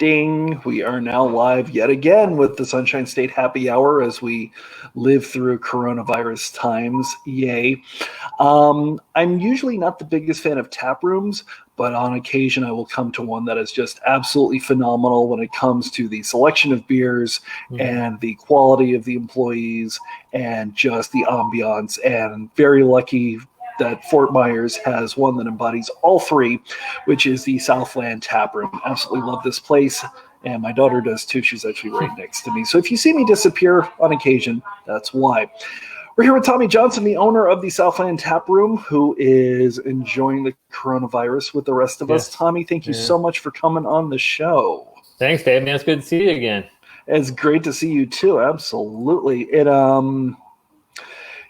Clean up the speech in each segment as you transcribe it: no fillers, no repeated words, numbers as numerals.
Ding. We are now live yet again with the Sunshine State Happy Hour as we live through coronavirus times. Yay. I'm usually not the biggest fan of tap rooms, but on occasion I will come to one that is just absolutely phenomenal when it comes to the selection of beers and the quality of the employees and just the ambiance. And very lucky that Fort Myers has one that embodies all three, which is the Southland Taproom. Absolutely love this place, and my daughter does too. She's actually right next to me. So if you see me disappear on occasion, that's why. We're here with Tommy Johnson, the owner of the Southland Taproom, who is enjoying the coronavirus with the rest of us. Tommy, thank you so much for coming on the show. Thanks, Dave. Man, it's good to see you again. It's great to see you too. Absolutely.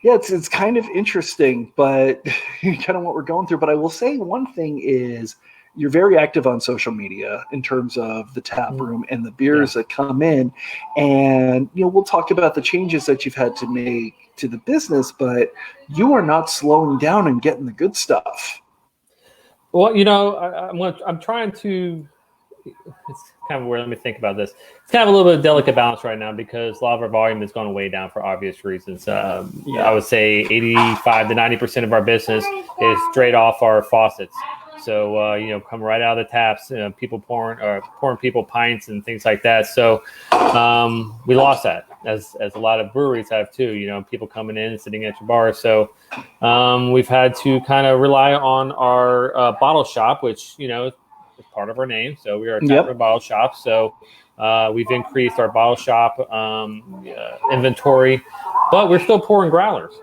It's kind of interesting, but kind of what we're going through. But I will say one thing is you're very active on social media in terms of the tap room and the beers that come in. And, we'll talk about the changes that you've had to make to the business, but you are not slowing down and getting the good stuff. Well, I'm trying to, it's kind of weird. Let me think about this. It's kind of a little bit of delicate balance right now because a lot of our volume is going way down for obvious reasons. I would say 85 to 90% of our business is straight off our faucets. So, come right out of the taps, people pouring people pints and things like that. So we lost that as a lot of breweries have too, people coming in and sitting at your bar. So we've had to kind of rely on our bottle shop, which, is part of our name. So we are a tap room bottle shop. So we've increased our bottle shop inventory, but we're still pouring growlers.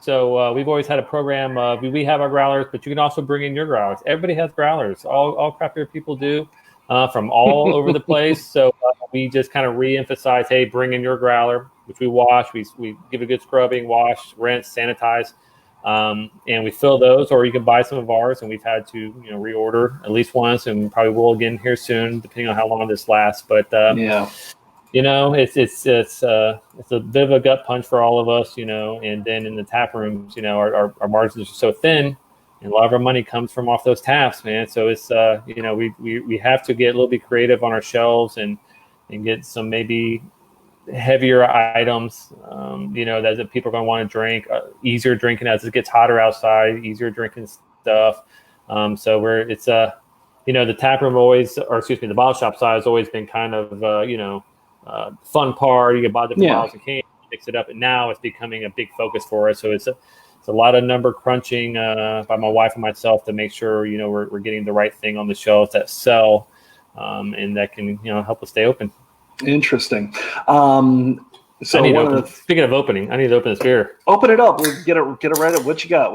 So we've always had a program. We have our growlers, but you can also bring in your growlers. Everybody has growlers. All craft beer people do from all over the place. So we just kind of re-emphasize, hey, bring in your growler, which we wash. We give a good scrubbing, wash, rinse, sanitize. And we fill those, or you can buy some of ours, and we've had to, reorder at least once, and probably will again here soon, depending on how long this lasts. But it's a bit of a gut punch for all of us, And then in the tap rooms, our margins are so thin, and a lot of our money comes from off those taps, man. So it's we have to get a little bit creative on our shelves and get some maybe heavier items, that people are going to want to drink, easier drinking as it gets hotter outside, easier drinking stuff. So the tap room the bottle shop side has always been kind of, fun part. You can buy different bottles and cans, mix it up. And now it's becoming a big focus for us. So it's a lot of number crunching by my wife and myself to make sure, we're getting the right thing on the shelves that sell and that can, help us stay open. Interesting. Speaking of opening, I need to open this beer. Open it up. We'll get it right up. What you got?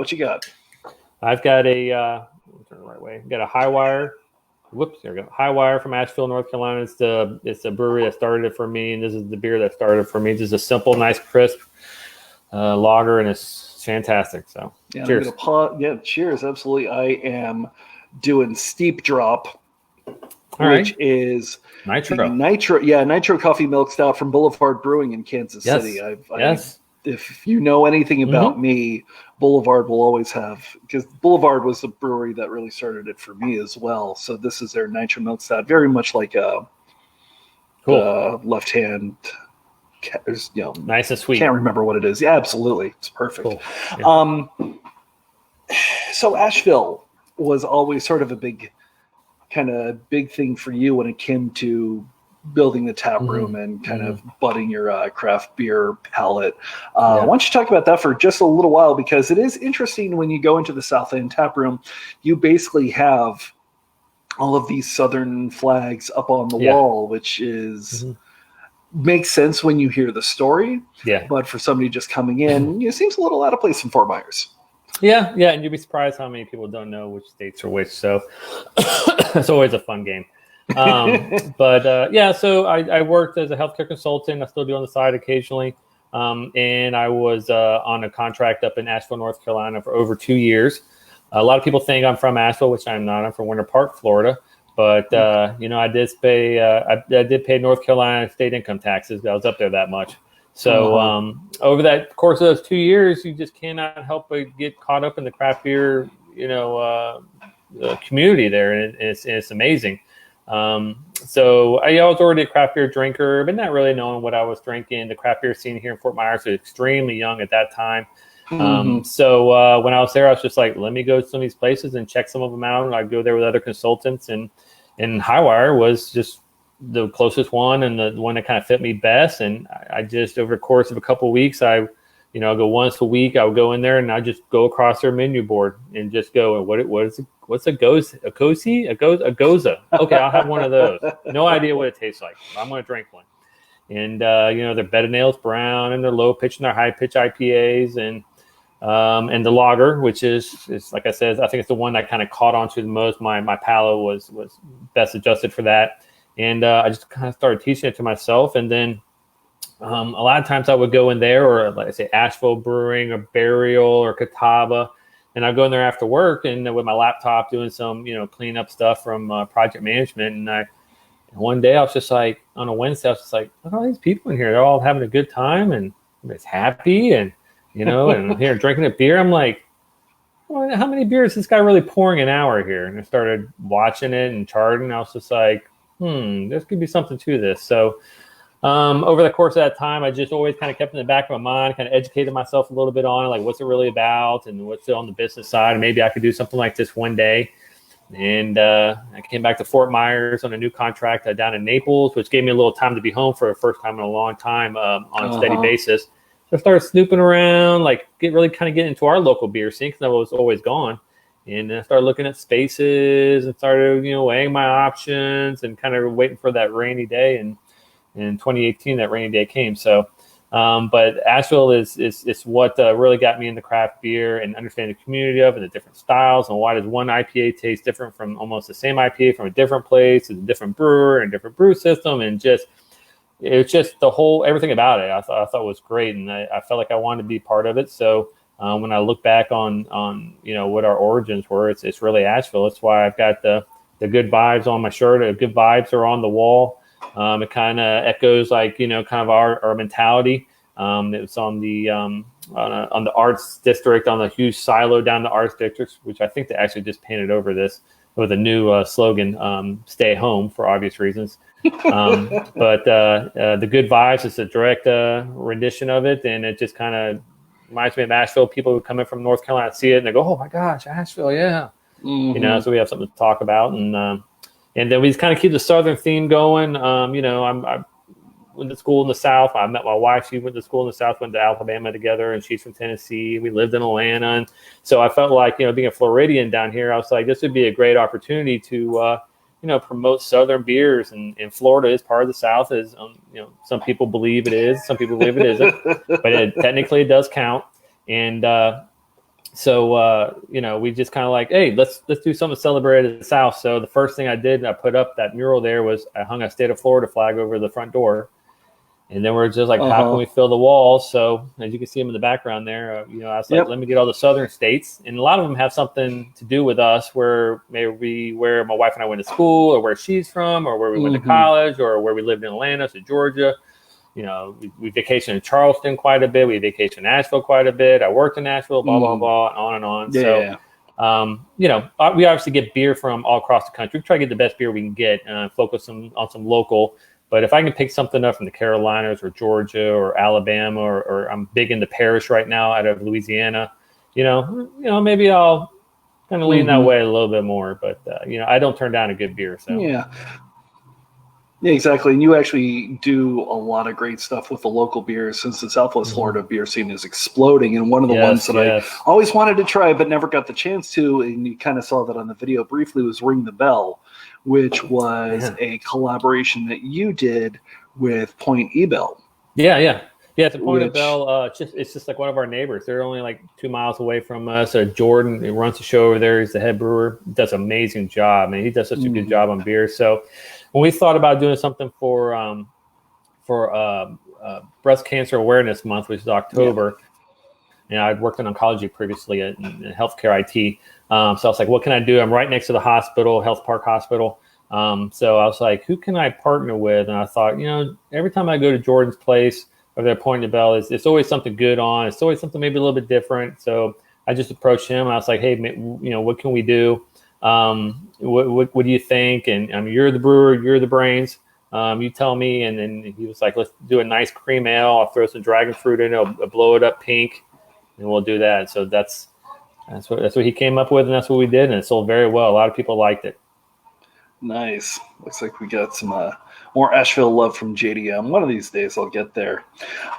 I've got turn the right way. Got a High Wire. Whoops, there we go. High Wire from Asheville, North Carolina. It's the brewery that started it for me, and this is the beer that started it for me. Just a simple, nice, crisp lager, and it's fantastic. So, cheers. Cheers. Absolutely. I am doing Steep Drop. Which is Nitro. Nitro coffee milk stout from Boulevard Brewing in Kansas City. If you know anything about me, Boulevard will always have, because Boulevard was the brewery that really started it for me as well. So this is their Nitro milk stout, very much like a left hand. Nice and sweet. Can't remember what it is. Yeah, absolutely, it's perfect. Cool. Yeah. So Asheville was always sort of a big thing for you when it came to building the tap room and kind of budding your craft beer palate. Why don't you talk about that for just a little while, because it is interesting when you go into the Southland Taproom, you basically have all of these Southern flags up on the wall, which is makes sense when you hear the story. Yeah. But for somebody just coming in, it seems a little out of place in Fort Myers. Yeah, and you'd be surprised how many people don't know which states are which. So it's always a fun game. So I worked as a healthcare consultant. I still do on the side occasionally. And I was on a contract up in Asheville, North Carolina for over 2 years. A lot of people think I'm from Asheville, which I'm not. I'm from Winter Park, Florida. But, I did pay North Carolina state income taxes. I was up there that much. So over that course of those 2 years, you just cannot help but get caught up in the craft beer, community there, and it's amazing. So I was already a craft beer drinker, but not really knowing what I was drinking. The craft beer scene here in Fort Myers was extremely young at that time. So when I was there, I was just like, let me go to some of these places and check some of them out. And I'd go there with other consultants, and Highwire was just the closest one and the one that kind of fit me best. And I just, over the course of a couple of weeks, I go once a week. I would go in there and I just go across their menu board and just go, what's a goza? A goza? Okay, I'll have one of those. No idea what it tastes like. I'm going to drink one. And their bed of nails brown and their low pitch and their high pitch IPAs and the lager, which is like I said, I think it's the one that kind of caught on to the most. My palate was best adjusted for that. And I just kind of started teaching it to myself. And then a lot of times I would go in there, or like I say, Asheville Brewing or Burial or Catawba, and I'd go in there after work and with my laptop doing some, cleanup stuff from project management. And one day I was just like, on a Wednesday, I was just like, look at all these people in here. They're all having a good time and everybody's happy. And, and I'm here drinking a beer. I'm like, well, how many beers is this guy really pouring an hour here? And I started watching it and charting. I was just like, there could be something to this. So over the course of that time, I just always kind of kept in the back of my mind, kind of educated myself a little bit on like what's it really about and what's it on the business side. And maybe I could do something like this one day. And I came back to Fort Myers on a new contract down in Naples, which gave me a little time to be home for the first time in a long time on a steady basis. So I started snooping around, like really kind of getting into our local beer scene because I was always gone. And I started looking at spaces and started, weighing my options and kind of waiting for that rainy day. And in 2018, that rainy day came. So, but Asheville is what really got me into craft beer and understanding the community of and the different styles and why does one IPA taste different from almost the same IPA from a different place, and a different brewer and different brew system, and it's just the whole everything about it. I thought was great, and I felt like I wanted to be part of it. So. When I look back on what our origins were, it's really Asheville. That's why I've got the good vibes on my shirt. Good vibes are on the wall. It kind of echoes like kind of our mentality. It was on the arts district, on the huge silo down the arts district, which I think they actually just painted over this with a new slogan, "Stay home" for obvious reasons. But the good vibes is a direct rendition of it, and it just kind of reminds me of Asheville. People who come in from North Carolina see it and they go, "Oh my gosh, Asheville, yeah." So we have something to talk about, and then we just kind of keep the Southern theme going. I went to school in the South. I met my wife. She went to school in the South, went to Alabama together, and she's from Tennessee. We lived in Atlanta, and so I felt like being a Floridian down here, I was like, this would be a great opportunity to promote Southern beers, and Florida is part of the South. Is some people believe it is, some people believe it isn't, but it technically does count. And so we just kind of like, hey, let's do something to celebrate the South. So the first thing I did, I put up that mural there, was I hung a state of Florida flag over the front door. And then we're just like, how can we fill the walls? So as you can see them in the background there, I was like, let me get all the Southern states. And a lot of them have something to do with us, where maybe where my wife and I went to school, or where she's from, or where we went to college, or where we lived in Atlanta, so Georgia. We vacationed in Charleston quite a bit. We vacationed in Nashville quite a bit. I worked in Nashville, blah, blah, blah, on and on. Yeah. So, we obviously get beer from all across the country. We try to get the best beer we can get, focus on some local. But if I can pick something up from the Carolinas or Georgia or Alabama, or I'm big into Parish right now out of Louisiana, maybe I'll kind of lean that way a little bit more. But I don't turn down a good beer. So yeah, exactly. And you actually do a lot of great stuff with the local beers, since the Southwest Florida beer scene is exploding. And one of the ones that I always wanted to try but never got the chance to, and you kind of saw that on the video briefly, was Ring the Bell, which was a collaboration that you did with Point Ebel. Yeah. It's a Point Ebel. It's just like one of our neighbors. They're only like 2 miles away from us. Jordan, he runs the show over there. He's the head brewer. He does an amazing job, man. He does such a good job on beer. So when we thought about doing something for Breast Cancer Awareness Month, which is October, I'd worked in oncology previously in healthcare IT. So I was like, what can I do? I'm right next to the hospital, Health Park Hospital. So I was like, who can I partner with? And I thought, every time I go to Jordan's place or their Point of Bell, it's always something good on. It's always something maybe a little bit different. So I just approached him. I was like, hey, what can we do? What do you think? And I mean, you're the brewer, you're the brains. You tell me. And then he was like, let's do a nice cream ale. I'll throw some dragon fruit in it. I'll blow it up pink, and we'll do that. So that's what he came up with, and that's what we did, and it sold very well. A lot of people liked it. Nice. Looks like we got some more Asheville love from JDM. One of these days I'll get there.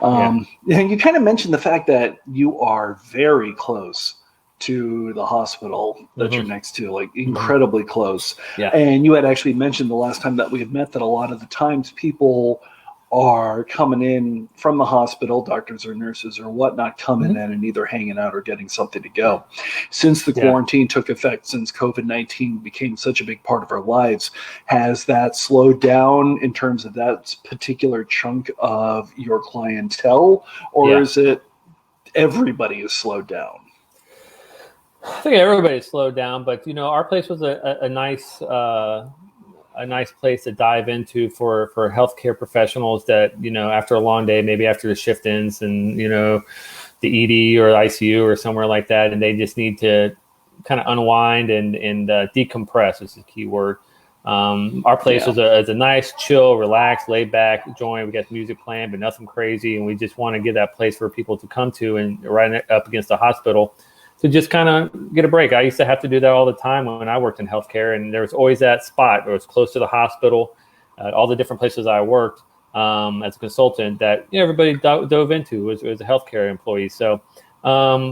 And you kind of mentioned the fact that you are very close to the hospital that you're next to, like incredibly close. Yeah. And you had actually mentioned the last time that we had met that a lot of the times people are coming in from the hospital, doctors or nurses or whatnot, coming in and either hanging out or getting something to go. Since the quarantine took effect, since COVID-19 became such a big part of our lives, has that slowed down in terms of that particular chunk of your clientele, or is it everybody is slowed down? I think everybody's slowed down, but our place was a nice place to dive into for healthcare professionals that, after a long day, maybe after the shift ends and, the ED or ICU or somewhere like that, and they just need to kind of unwind and decompress is the key word. Our place was a nice, chill, relaxed, laid back joint. We got music playing, but nothing crazy. And we just want to get that place for people to come to and right up against the hospital to just kind of get a break. I used to have to do that all the time when I worked in healthcare, and there was always that spot that was close to the hospital, all the different places I worked as a consultant that everybody dove into was a healthcare employee. So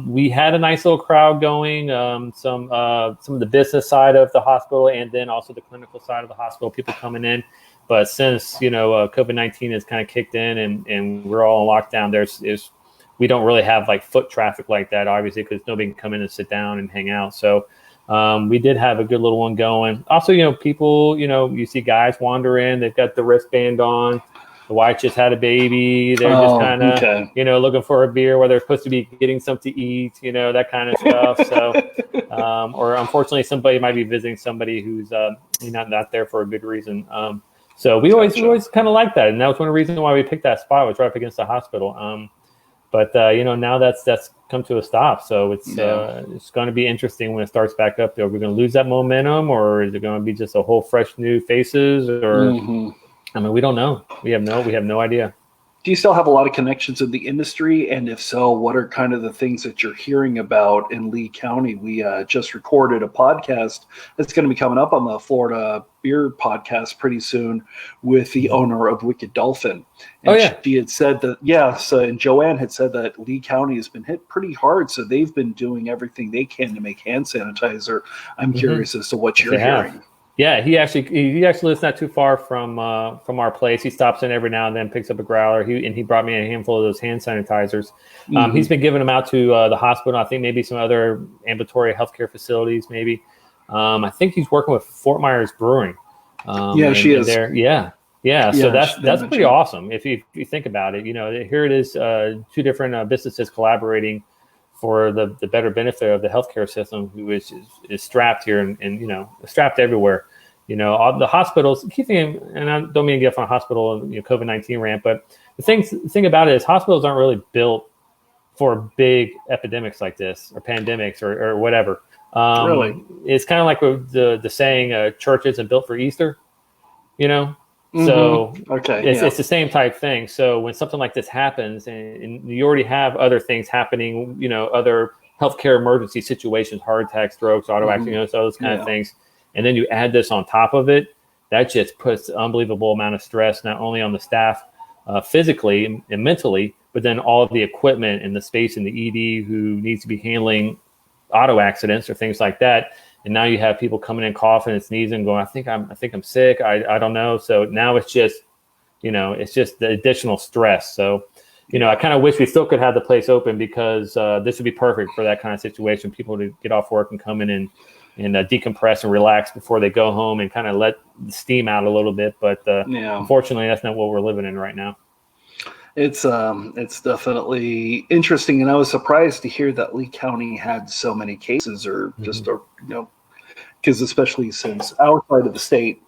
we had a nice little crowd going, some of the business side of the hospital and then also the clinical side of the hospital, people coming in. But since, COVID-19 has kind of kicked in and we're all in lockdown, we don't really have like foot traffic like that, obviously, because nobody can come in and sit down and hang out. So we did have a good little one going. Also, people, you see guys wander in, they've got the wristband on. The wife just had a baby. They're just kind of, looking for a beer where they're supposed to be getting something to eat, that kind of stuff. So, or unfortunately, somebody might be visiting somebody who's not there for a good reason. So we always kind of like that. And that was one of the reasons why we picked that spot, was right up against the hospital. But now that's come to a stop. So it's going to be interesting when it starts back up. Are we going to lose that momentum, or is it going to be just a whole fresh new faces? Or I mean, we don't know. We have no idea. Do you still have a lot of connections in the industry? And if so, what are kind of the things that you're hearing about in Lee County? We just recorded a podcast that's going to be coming up on the Florida Beer Podcast pretty soon with the owner of Wicked Dolphin. And she had said that, and Joanne had said that Lee County has been hit pretty hard. So they've been doing everything they can to make hand sanitizer. I'm curious as to what you're hearing. Yeah, he actually lives not too far from our place. He stops in every now and then, picks up a growler. He brought me a handful of those hand sanitizers. He's been giving them out to the hospital. I think maybe some other ambulatory healthcare facilities. Maybe I think he's working with Fort Myers Brewing. She is. So that's pretty awesome if you think about it. Here it is, two different businesses collaborating for the better benefit of the healthcare system, who is strapped here and strapped everywhere. All the hospitals keep thinking, and I don't mean to get on a hospital COVID-19 rant, but the thing about it is hospitals aren't really built for big epidemics like this or pandemics or whatever. Really, it's kind of like the saying, church isn't built for Easter. So it's the same type thing. So when something like this happens, and you already have other things happening, other healthcare emergency situations, heart attacks, strokes, auto accidents, those kind of things, and then you add this on top of it, that just puts an unbelievable amount of stress not only on the staff physically and mentally, but then all of the equipment and the space in the ED who needs to be handling auto accidents or things like that. And now you have people coming in coughing and sneezing, going, I think I'm sick. I don't know. So now it's just, it's just the additional stress. So, I kind of wish we still could have the place open, because this would be perfect for that kind of situation. People to get off work and come in and decompress and relax before they go home and kind of let the steam out a little bit. But unfortunately, that's not what we're living in right now. It's definitely interesting, and I was surprised to hear that Lee County had so many cases, or just because especially since our side of the state,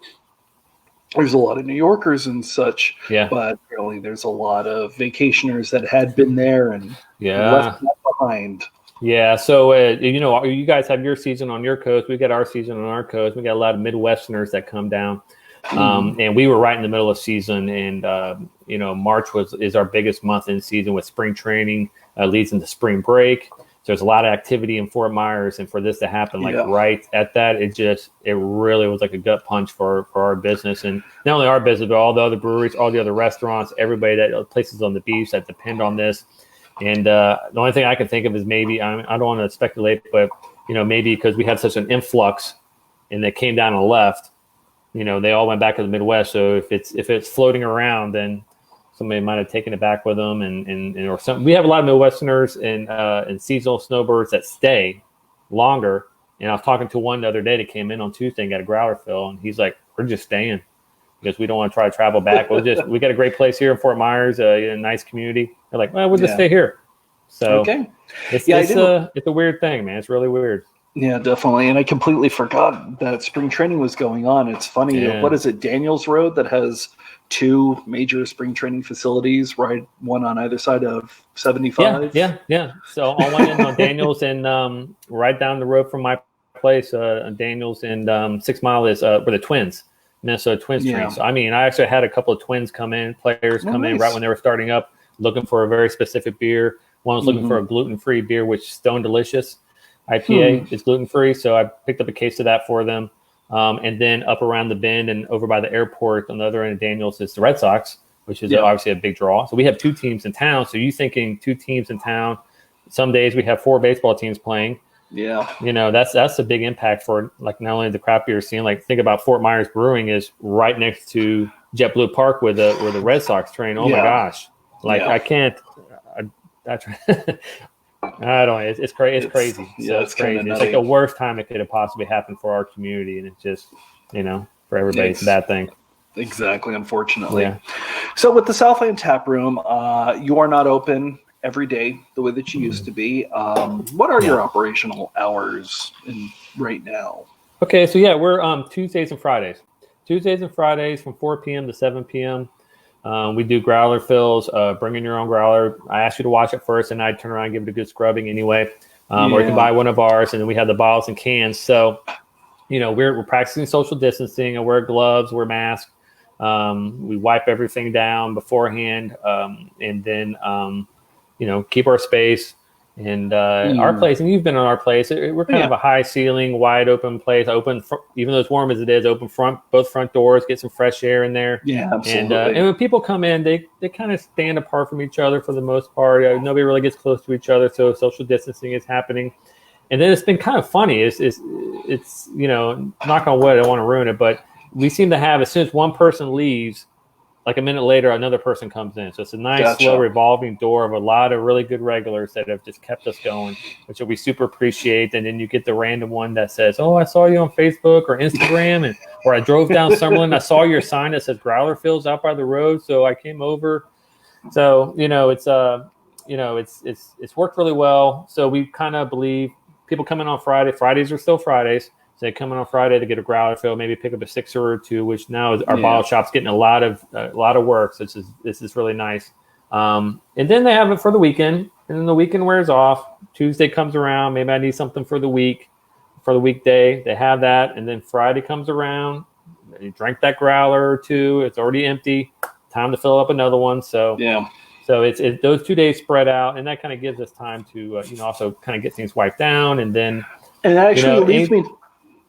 there's a lot of New Yorkers and such. Yeah. But really, there's a lot of vacationers that had been there and left that behind. Yeah, so you guys have your season on your coast. We got our season on our coast. We got a lot of Midwesterners that come down, and we were right in the middle of season. And March is our biggest month in season with spring training, leads into spring break. So there's a lot of activity in Fort Myers, and for this to happen right at that, it really was like a gut punch for our business, and not only our business, but all the other breweries, all the other restaurants, everybody places on the beach that depend on this. And the only thing I can think of is maybe, I don't want to speculate, but maybe because we had such an influx and they came down and left, they all went back to the Midwest. So if it's floating around, then somebody might have taken it back with them, or some. We have a lot of Midwesterners and seasonal snowbirds that stay longer. And I was talking to one the other day that came in on Tuesday and got a growler fill, and he's like, "We're just staying because we don't want to try to travel back. We got a great place here in Fort Myers, a nice community." They're like, "Well, we'll just stay here." So it's a weird thing, man. It's really weird. Yeah, definitely. And I completely forgot that spring training was going on. It's funny. Yeah. What is it? Daniels Road that has two major spring training facilities, right? One on either side of 75. Yeah. So on one end on Daniels and right down the road from my place, Daniels and 6 Mile is where the Twins. Minnesota Twins train. So, I actually had a couple of Twins players come in right when they were starting up, looking for a very specific beer. One was looking for a gluten-free beer, which Stone Delicious IPA is gluten-free. So I picked up a case of that for them. And then up around the bend and over by the airport on the other end of Daniels is the Red Sox, which is obviously a big draw. So we have 2 teams in town. So you thinking 2 teams in town. Some days we have 4 baseball teams playing. Yeah. That's a big impact for not only the craft beer scene, think about Fort Myers Brewing is right next to JetBlue Park where the Red Sox train. Oh my gosh. I can't, I don't, it's crazy. It's crazy. Yeah, it's crazy. It's like the worst time it could have possibly happened for our community. And it's just, for everybody, it's a bad thing. Exactly. Unfortunately. Yeah. So with the Southland Taproom, you are not open every day the way that you used to be. What are your operational hours right now? Okay, so we're Tuesdays and Fridays. Tuesdays and Fridays from 4 p.m. to 7 p.m. We do growler fills, bring in your own growler. I ask you to wash it first, and I turn around and give it a good scrubbing anyway. Or you can buy one of ours, and then we have the bottles and cans. So, we're practicing social distancing. I wear gloves, wear masks. We wipe everything down beforehand, and then keep our space and our place. And you've been on our place. We're kind of a high ceiling, wide open place. Even though it's warm as it is, open both front doors, get some fresh air in there. Yeah, absolutely. And when people come in, they kind of stand apart from each other for the most part. Nobody really gets close to each other, so social distancing is happening. And then it's been kind of funny. It's knock on wood, I don't want to ruin it, but we seem to have, as soon as one person leaves, like a minute later, another person comes in. So it's a nice, slow revolving door of a lot of really good regulars that have just kept us going, which we super appreciate. And then you get the random one that says, "Oh, I saw you on Facebook or Instagram, or I drove down Summerlin. I saw your sign that says growler fills out by the road, so I came over." So it's worked really well. So we kind of believe people come in on Friday. Fridays are still Fridays. So they come in on Friday to get a growler fill, maybe pick up a 6er or 2, which now is our bottle shop's getting a lot of work. So this is really nice. And then they have it for the weekend, and then the weekend wears off. Tuesday comes around, maybe I need something for the weekday. They have that, and then Friday comes around. You drank that growler or 2, it's already empty. Time to fill up another one. So So it's those 2 days spread out, and that kind of gives us time to also kind of get things wiped down, and then that actually leads me.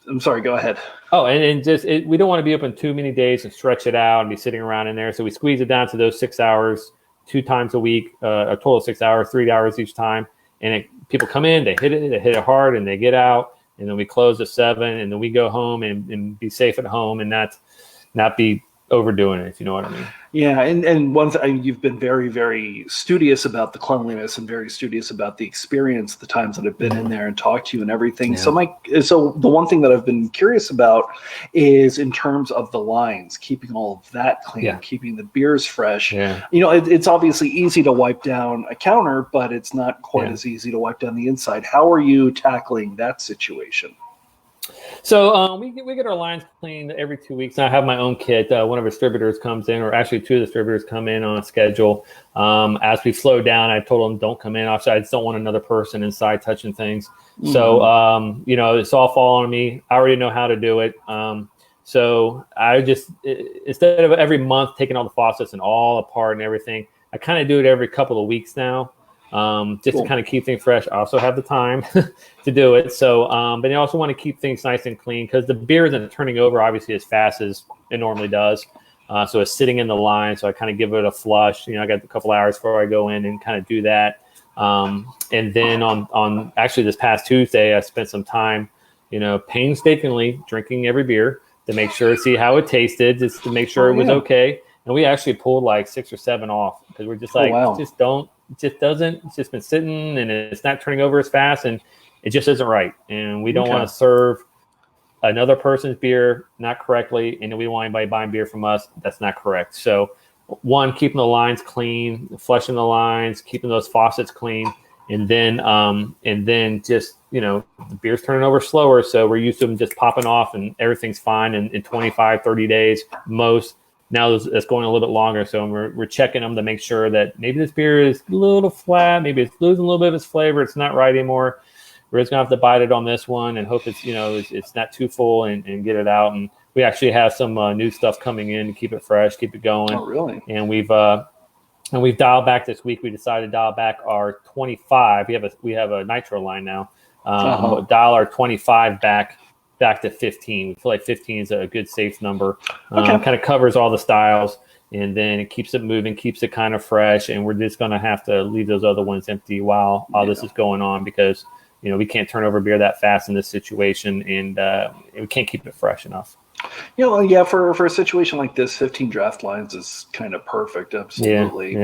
I'm sorry, go ahead. Oh, and we don't want to be open too many days and stretch it out and be sitting around in there. So we squeeze it down to those 6 hours, 2 times a week, a total of 6 hours, 3 hours each time. And people come in, they hit it hard, and they get out. And then we close at 7, and then we go home and be safe at home and not be overdoing it, if you know what I mean. Yeah, and one thing, you've been very, very studious about the cleanliness and very studious about the experience, the times that I've been in there and talked to you and everything. Yeah. So the one thing that I've been curious about is in terms of the lines, keeping all of that clean, keeping the beers fresh. Yeah. It's obviously easy to wipe down a counter, but it's not quite as easy to wipe down the inside. How are you tackling that situation? So we get our lines cleaned every 2 weeks. And I have my own kit. One of our distributors comes in, or actually two of the distributors come in on a schedule. As we slow down, I told them don't come in. Obviously, I just don't want another person inside touching things. So it's all falling on me. I already know how to do it. So I just, instead of every month taking all the faucets and all apart and everything, I kind of do it every couple of weeks now. Just to kind of keep things fresh. I also have the time to do it. So, but I also want to keep things nice and clean because the beer isn't turning over obviously as fast as it normally does. So it's sitting in the line. So I kind of give it a flush. I got a couple hours before I go in and kind of do that. And then on actually this past Tuesday, I spent some time, painstakingly drinking every beer to make sure, see how it tasted, just to make sure it was okay. And we actually pulled like 6 or 7 off because we're just like, it's just been sitting and it's not turning over as fast and it just isn't right. And we don't want to serve another person's beer not correctly. And we don't want anybody buying beer from us. That's not correct. So one, keeping the lines clean, flushing the lines, keeping those faucets clean. And then just, the beer's turning over slower. So we're used to them just popping off and everything's fine in 25, 30 days most. Now it's going a little bit longer, so we're checking them to make sure that maybe this beer is a little flat, maybe it's losing a little bit of its flavor, it's not right anymore. We're just gonna have to bite it on this one and hope it's it's not too full and get it out. And we actually have some new stuff coming in to keep it fresh, keep it going. Oh, really? And we've dialed back this week. We decided to dial back our 25. We have a nitro line now. Dial our 25 back to 15. We feel like 15 is a good safe number. Kind of covers all the styles, and then it keeps it moving, keeps it kind of fresh. And we're just going to have to leave those other ones empty while this is going on because we can't turn over beer that fast in this situation, and we can't keep it fresh enough. For a situation like this, 15 draft lines is kind of perfect. Absolutely.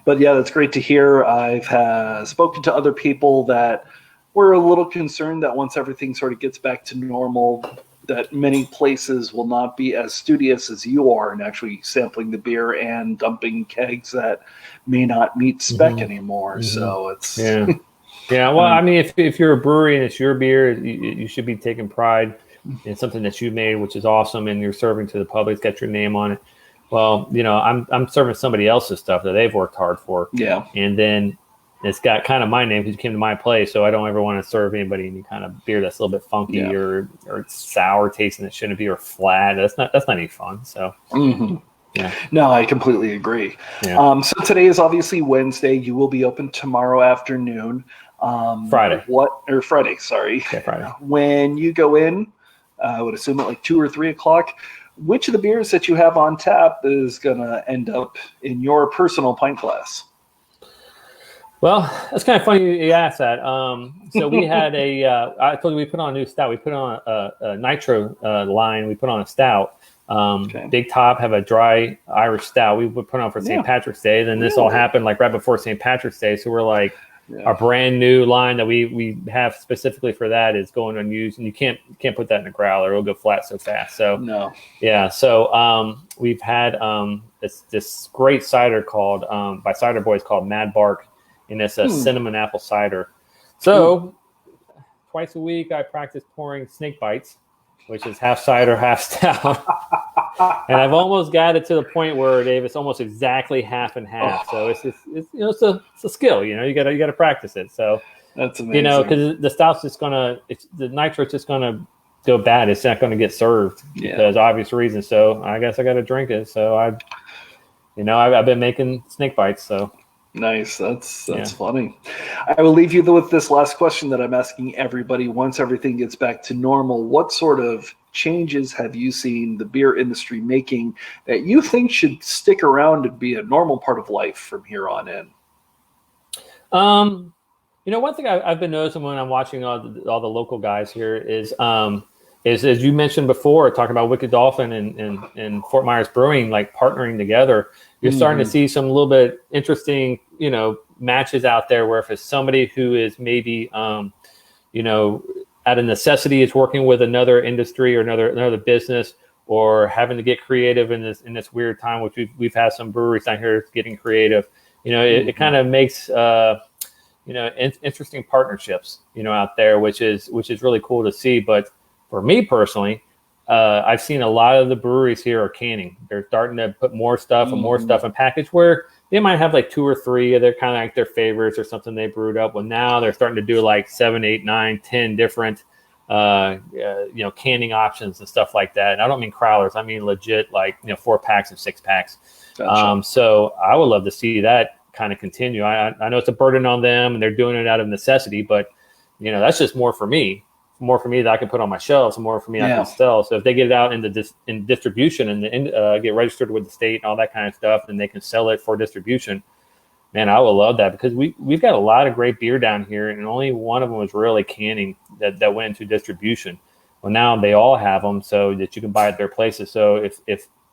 But that's great to hear. I've spoken to other people that we're a little concerned that once everything sort of gets back to normal, that many places will not be as studious as you are in actually sampling the beer and dumping kegs that may not meet spec anymore. So it's Well, I mean, if you're a brewery and it's your beer, you should be taking pride in something that you made, which is awesome, and you're serving to the public. It's got your name on it. Well, I'm serving somebody else's stuff that they've worked hard for. And then it's got kind of my name because you came to my place, so I don't ever want to serve anybody any kind of beer that's a little bit funky or sour tasting that shouldn't be, or flat. That's not any fun. So no, I completely agree. So today is obviously Wednesday. You will be open tomorrow afternoon. Friday. Friday? Sorry. Friday. When you go in, I would assume at like 2 or 3 o'clock. Which of the beers that you have on tap is going to end up in your personal pint glass? Well, that's kind of funny you asked that. So we had I told you we put on a new stout. We put on a nitro line. We put on a stout. Big Top have a dry Irish stout. We would put on for St. Patrick's Day. Then this all happened like right before St. Patrick's Day. So we're like, our brand new line that we have specifically for that is going unused, and you can't put that in a growler. It'll go flat so fast. So So we've had this great cider called by Cider Boys called Mad Bark. And it's a cinnamon apple cider. So twice a week, I practice pouring snake bites, which is half cider, half stout. And I've almost got it to the point where, Dave, it's almost exactly half and half. So it's a skill. You got to practice it. So that's amazing. Because the stout's just the nitro's just gonna go bad. It's not gonna get served because obvious reasons. So I guess I got to drink it. So I've been making snake bites. So. Nice. That's funny. I will leave you with this last question that I'm asking everybody. Once everything gets back to normal, what sort of changes have you seen the beer industry making that you think should stick around and be a normal part of life from here on in? One thing I've been noticing when I'm watching all the local guys here is as you mentioned before, talking about Wicked Dolphin and Fort Myers Brewing, like partnering together. You're starting to see some little bit interesting, matches out there where if it's somebody who is maybe, out of necessity is working with another industry or another business, or having to get creative in this weird time, which we've had some breweries down here getting creative. It kind of makes interesting partnerships, out there, which is really cool to see. But for me personally, I've seen a lot of the breweries here are canning. They're starting to put more stuff and more stuff in package, where they might have like 2 or 3 of their kind of like their favorites or something they brewed up. Well, now they're starting to do like 7, 8, 9, 10 different, canning options and stuff like that. And I don't mean crowlers. I mean legit, like, 4 packs and 6 packs. Gotcha. So I would love to see that kind of continue. I know it's a burden on them and they're doing it out of necessity, but that's just more for me that I can put on my shelves, more for me I can sell. So if they get it out in distribution and get registered with the state and all that kind of stuff, then they can sell it for distribution. Man, I would love that, because we've got a lot of great beer down here, and only one of them was really canning that went into distribution. Well, now they all have them so that you can buy at their places. So if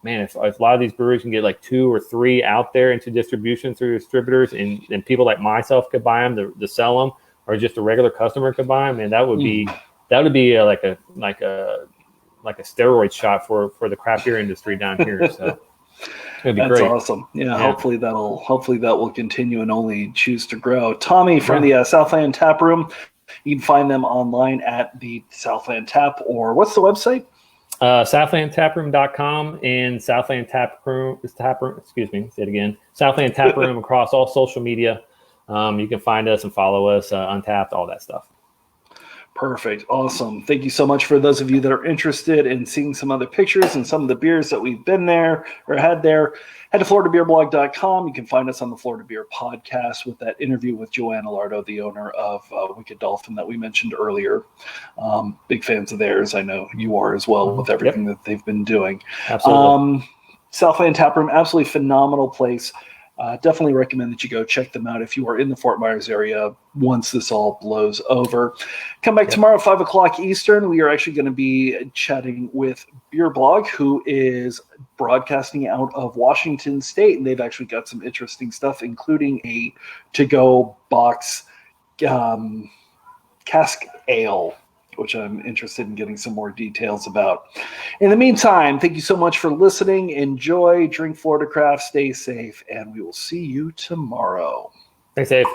a lot of these breweries can get like 2 or 3 out there into distribution through distributors, and people like myself could buy them to sell them, or just a regular customer could buy them, and that would be like a steroid shot for the craft beer industry down here. So it'd be That's great. Awesome. Yeah. Hopefully that will continue and only choose to grow. Tommy from the Southland Taproom. You can find them online at the Southland Tap, or what's the website? SouthlandTaproom.com and Southland Taproom. Excuse me. Say it again. Southland Taproom across all social media. You can find us and follow us, Untapped, all that stuff. Perfect. Awesome. Thank you so much. For those of you that are interested in seeing some other pictures and some of the beers that we've been there or had there, head to floridabeerblog.com. You can find us on the Florida Beer Podcast with that interview with Joanne Alardo, the owner of Wicked Dolphin that we mentioned earlier. Big fans of theirs. I know you are as well, with everything that they've been doing. Absolutely. Southland Taproom, absolutely phenomenal place. Definitely recommend that you go check them out if you are in the Fort Myers area once this all blows over. Come back tomorrow at 5 o'clock Eastern. We are actually going to be chatting with Beer Blog, who is broadcasting out of Washington State, and they've actually got some interesting stuff, including a to-go box cask ale, which I'm interested in getting some more details about. In the meantime, thank you so much for listening. Enjoy, drink Florida craft, stay safe, and we will see you tomorrow. Stay safe.